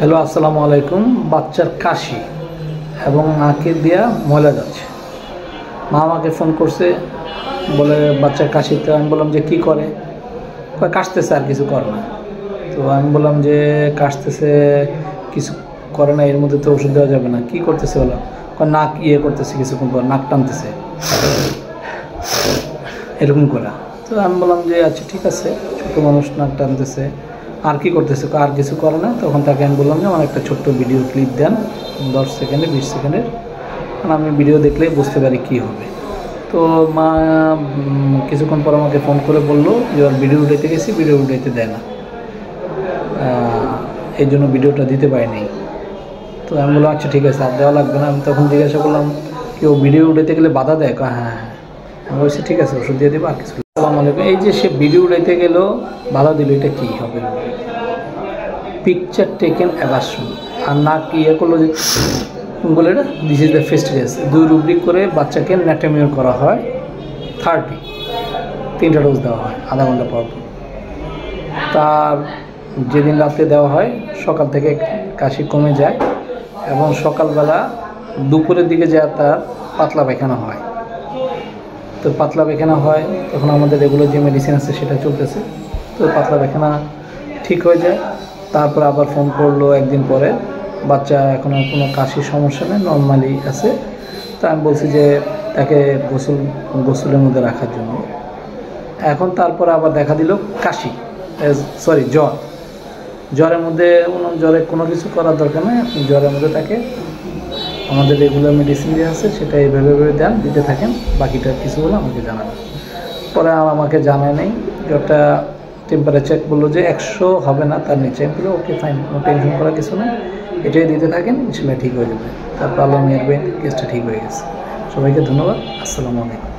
Hello, আসসালামু আলাইকুম। বাচ্চার কাশি এবং নাকে দিয়া ময়লা যাচ্ছে। মা আমাকে ফোন করছে, বলে বাচ্চার কাশিতে। আমি বললাম যে কি করে? কাশতেছে, আর কিছু করে না। তো আমি বললাম যে কাশতেছে, কিছু করে না, এর মধ্যে তো ওষুধ দেওয়া যাবে না। কি করতেছে? বললাম নাক করতেছে, কিছুক্ষণ পর নাক টানতেছে এরকম করে। তো আমি বললাম যে আচ্ছা ঠিক আছে, ছোটো মানুষ নাক টানতেছে, আর কি করতেছে? আর কিছু করে না। তখন তাকে আমি বললাম যে আমার একটা ছোট্ট ভিডিও ক্লিপ দেন, 10 সেকেন্ডে 20 সেকেন্ডের, কারণ আমি ভিডিও দেখলে বুঝতে পারি কী হবে। তো মা কিছুক্ষণ পর আমাকে ফোন করে বললো যে ওর ভিডিও উঠাইতে গেছি, ভিডিও উঠাইতে দেয় না, এই জন্য ভিডিওটা দিতে পারিনি। তো আমি বললাম আচ্ছা ঠিক আছে, আর দেওয়া লাগবে না। আমি তখন জিজ্ঞাসা করলাম কেউ ভিডিও উঠাইতে গেলে বাধা দেয়? হ্যাঁ। আমি বলছি ঠিক আছে, ওষুধ দিয়ে দেবো, আর কিছু। আসসালামু আলাইকুম। এই যে সে ভিডিও উঠাইতে গেল, বাধা দিল, এটা কী হবে? Picture taken aversion. আর না কি করলো যে বলে এটা this is the first case. 2 rubric করে বাচ্চাকে ন্যাটামিওর করা হয় 30, 3টা ডোজ দেওয়া হয় আধা ঘন্টা পর। তার যেদিন রাতে দেওয়া হয়, সকাল থেকে কাশি কমে যায় এবং সকালবেলা দুপুরের দিকে যা তার পাতলা পায়খানা হয়। তো পাতলা পায়খানা হয়, তখন আমাদের রেগুলার যে মেডিসিন আছে সেটা চলতেছে। তো পাতলা পায়খানা ঠিক হয়ে যায়। তারপর আবার ফোন করলো একদিন পরে, বাচ্চা এখনও কোনো কাশির সমস্যা নেই, নর্মালি আছে। তা আমি বলছি যে তাকে গোসলের মধ্যে রাখার জন্য। এখন তারপরে আবার দেখা দিল কাশি, জ্বরের মধ্যে জ্বরে কোনো কিছু করার দরকার নেই। আপনি জ্বরের মধ্যে তাকে আমাদের রেগুলার মেডিসিন দিয়ে আছে, সেটা এইভাবে দেন, দিতে থাকেন। বাকিটা কিছু হলে আমাকে জানাবেন। পরে আমাকে জানায় নেই, জ্বরটা টেম্পারেচার বললো যে 100 হবে না, তার নিচে। আমি বললো ওকে ফাইন, কোনো টেনশন করার কিছু নেই, এটাই দিতে থাকেন, ইনশাল্লাহ ঠিক হয়ে যাবে। তারপর আল্লাহ মেহেরবানি কেসটা ঠিক হয়ে গেছে। সবাইকে ধন্যবাদ। আসসালামু আলাইকুম।